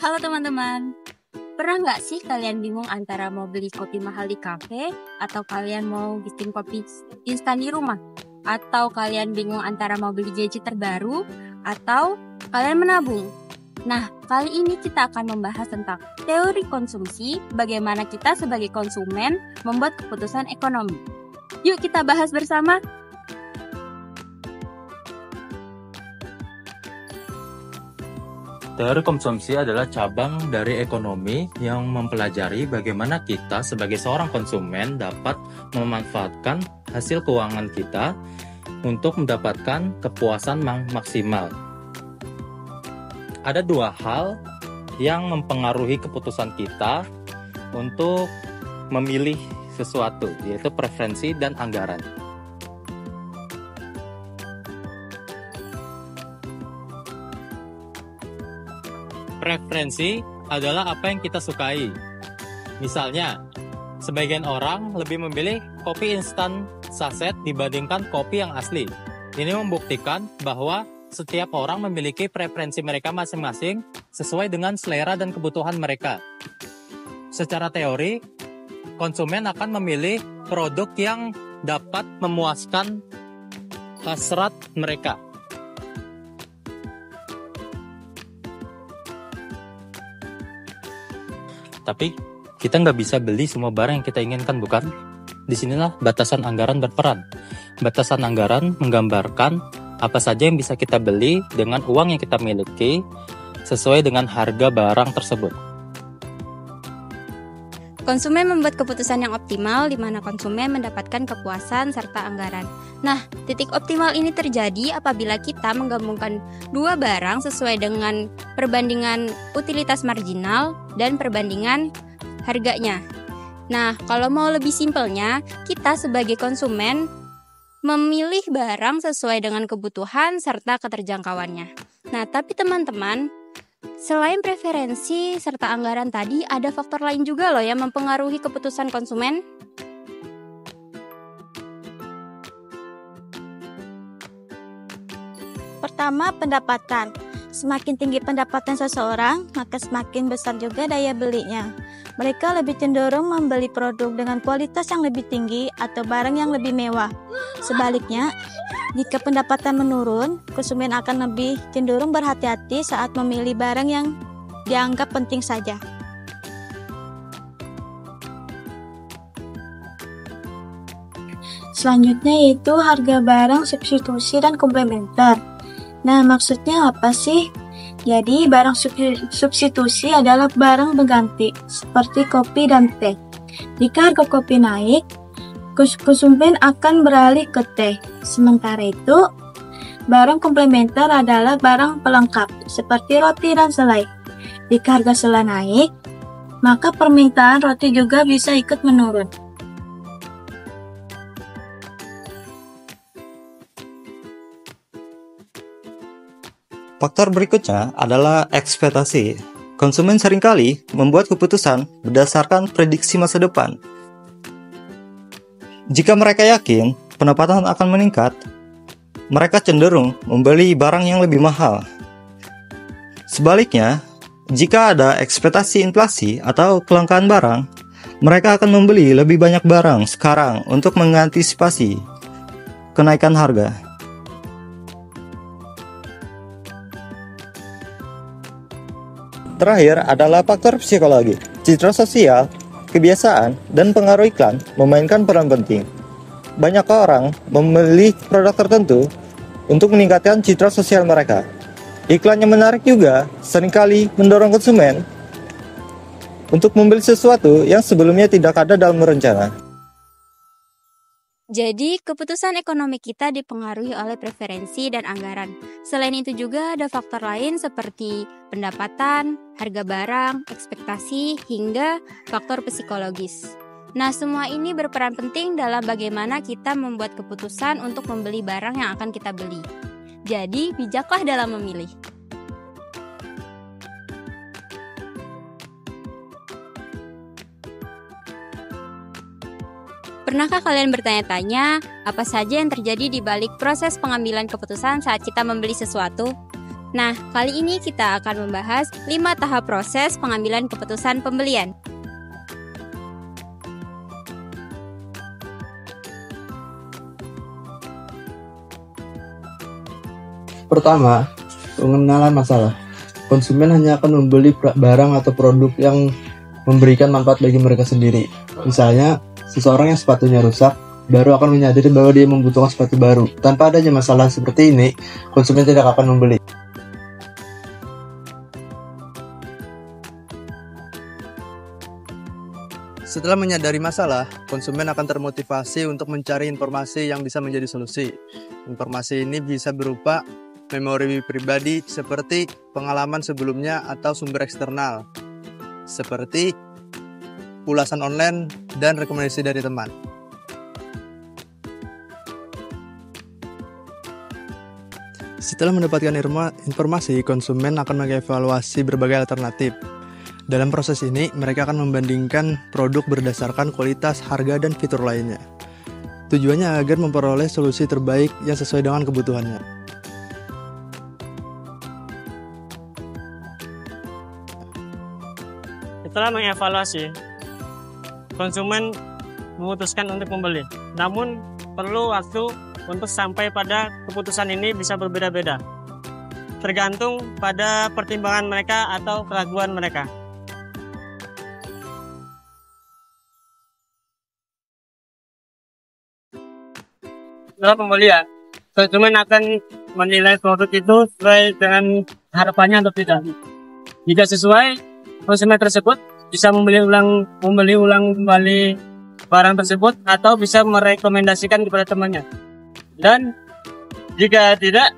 Halo teman-teman, pernah nggak sih kalian bingung antara mau beli kopi mahal di kafe atau kalian mau bikin kopi instan di rumah? Atau kalian bingung antara mau beli gadget terbaru atau kalian menabung? Nah, kali ini kita akan membahas tentang teori konsumsi, bagaimana kita sebagai konsumen membuat keputusan ekonomi. Yuk kita bahas bersama. Teori konsumsi adalah cabang dari ekonomi yang mempelajari bagaimana kita sebagai seorang konsumen dapat memanfaatkan hasil keuangan kita untuk mendapatkan kepuasan maksimal. Ada dua hal yang mempengaruhi keputusan kita untuk memilih sesuatu, yaitu preferensi dan anggaran. Preferensi adalah apa yang kita sukai. Misalnya, sebagian orang lebih memilih kopi instan saset dibandingkan kopi yang asli. Ini membuktikan bahwa setiap orang memiliki preferensi mereka masing-masing sesuai dengan selera dan kebutuhan mereka. Secara teori, konsumen akan memilih produk yang dapat memuaskan hasrat mereka. Tapi kita nggak bisa beli semua barang yang kita inginkan, bukan? Disinilah batasan anggaran berperan. Batasan anggaran menggambarkan apa saja yang bisa kita beli dengan uang yang kita miliki sesuai dengan harga barang tersebut. Konsumen membuat keputusan yang optimal di mana konsumen mendapatkan kepuasan serta anggaran. Nah, titik optimal ini terjadi apabila kita menggabungkan dua barang sesuai dengan perbandingan utilitas marginal dan perbandingan harganya. Nah, kalau mau lebih simpelnya, kita sebagai konsumen memilih barang sesuai dengan kebutuhan serta keterjangkauannya. Nah, tapi teman-teman, selain preferensi serta anggaran tadi, ada faktor lain juga loh yang mempengaruhi keputusan konsumen. Pertama, pendapatan. Semakin tinggi pendapatan seseorang, maka semakin besar juga daya belinya. Mereka lebih cenderung membeli produk dengan kualitas yang lebih tinggi atau barang yang lebih mewah. Sebaliknya, jika pendapatan menurun, konsumen akan lebih cenderung berhati-hati saat memilih barang yang dianggap penting saja. Selanjutnya yaitu harga barang substitusi dan komplementer. Nah, maksudnya apa sih? Jadi, barang substitusi adalah barang pengganti, seperti kopi dan teh. Jika harga kopi naik, konsumen akan beralih ke teh. Sementara itu, barang komplementer adalah barang pelengkap, seperti roti dan selai. Jika harga selai naik, maka permintaan roti juga bisa ikut menurun. Faktor berikutnya adalah ekspektasi. Konsumen seringkali membuat keputusan berdasarkan prediksi masa depan. Jika mereka yakin pendapatan akan meningkat, mereka cenderung membeli barang yang lebih mahal. Sebaliknya, jika ada ekspektasi inflasi atau kelangkaan barang, mereka akan membeli lebih banyak barang sekarang untuk mengantisipasi kenaikan harga. Terakhir adalah faktor psikologi. Citra sosial, kebiasaan, dan pengaruh iklan memainkan peran penting. Banyak orang memilih produk tertentu untuk meningkatkan citra sosial mereka. Iklan yang menarik juga seringkali mendorong konsumen untuk membeli sesuatu yang sebelumnya tidak ada dalam rencana. Jadi, keputusan ekonomi kita dipengaruhi oleh preferensi dan anggaran. Selain itu juga ada faktor lain seperti pendapatan, harga barang, ekspektasi, hingga faktor psikologis. Nah, semua ini berperan penting dalam bagaimana kita membuat keputusan untuk membeli barang yang akan kita beli. Jadi, bijaklah dalam memilih. Pernahkah kalian bertanya-tanya apa saja yang terjadi di balik proses pengambilan keputusan saat kita membeli sesuatu? Nah, kali ini kita akan membahas 5 tahap proses pengambilan keputusan pembelian. Pertama, pengenalan masalah. Konsumen hanya akan membeli barang atau produk yang memberikan manfaat bagi mereka sendiri. Misalnya, seseorang yang sepatunya rusak, baru akan menyadari bahwa dia membutuhkan sepatu baru. Tanpa adanya masalah seperti ini, konsumen tidak akan membeli. Setelah menyadari masalah, konsumen akan termotivasi untuk mencari informasi yang bisa menjadi solusi. Informasi ini bisa berupa memori pribadi seperti pengalaman sebelumnya atau sumber eksternal, seperti ulasan online dan rekomendasi dari teman. Setelah mendapatkan informasi, konsumen akan mengevaluasi berbagai alternatif. Dalam proses ini, mereka akan membandingkan produk berdasarkan kualitas, harga, dan fitur lainnya. Tujuannya agar memperoleh solusi terbaik yang sesuai dengan kebutuhannya. Setelah mengevaluasi, konsumen memutuskan untuk membeli. Namun, perlu waktu untuk sampai pada keputusan ini bisa berbeda-beda, tergantung pada pertimbangan mereka atau keraguan mereka. Setelah pembelian, konsumen akan menilai produk itu sesuai dengan harapannya atau tidak. Jika sesuai, konsumen tersebut bisa membeli ulang kembali barang tersebut atau bisa merekomendasikan kepada temannya. Dan jika tidak,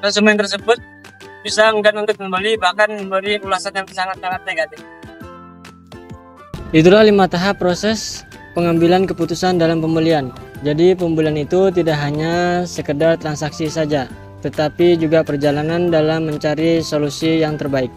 konsumen tersebut bisa enggan untuk membeli, bahkan memberi ulasan yang sangat-sangat negatif. Itulah 5 tahap proses pengambilan keputusan dalam pembelian. Jadi pembelian itu tidak hanya sekedar transaksi saja, tetapi juga perjalanan dalam mencari solusi yang terbaik.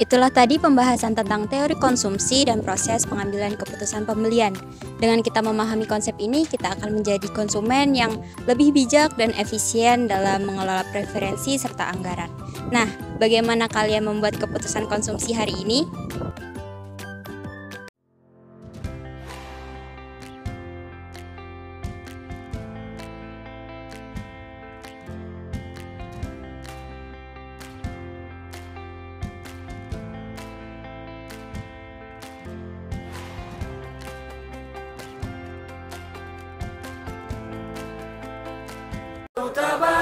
Itulah tadi pembahasan tentang teori konsumsi dan proses pengambilan keputusan pembelian. Dengan kita memahami konsep ini, kita akan menjadi konsumen yang lebih bijak dan efisien dalam mengelola preferensi serta anggaran. Nah, bagaimana kalian membuat keputusan konsumsi hari ini? Utama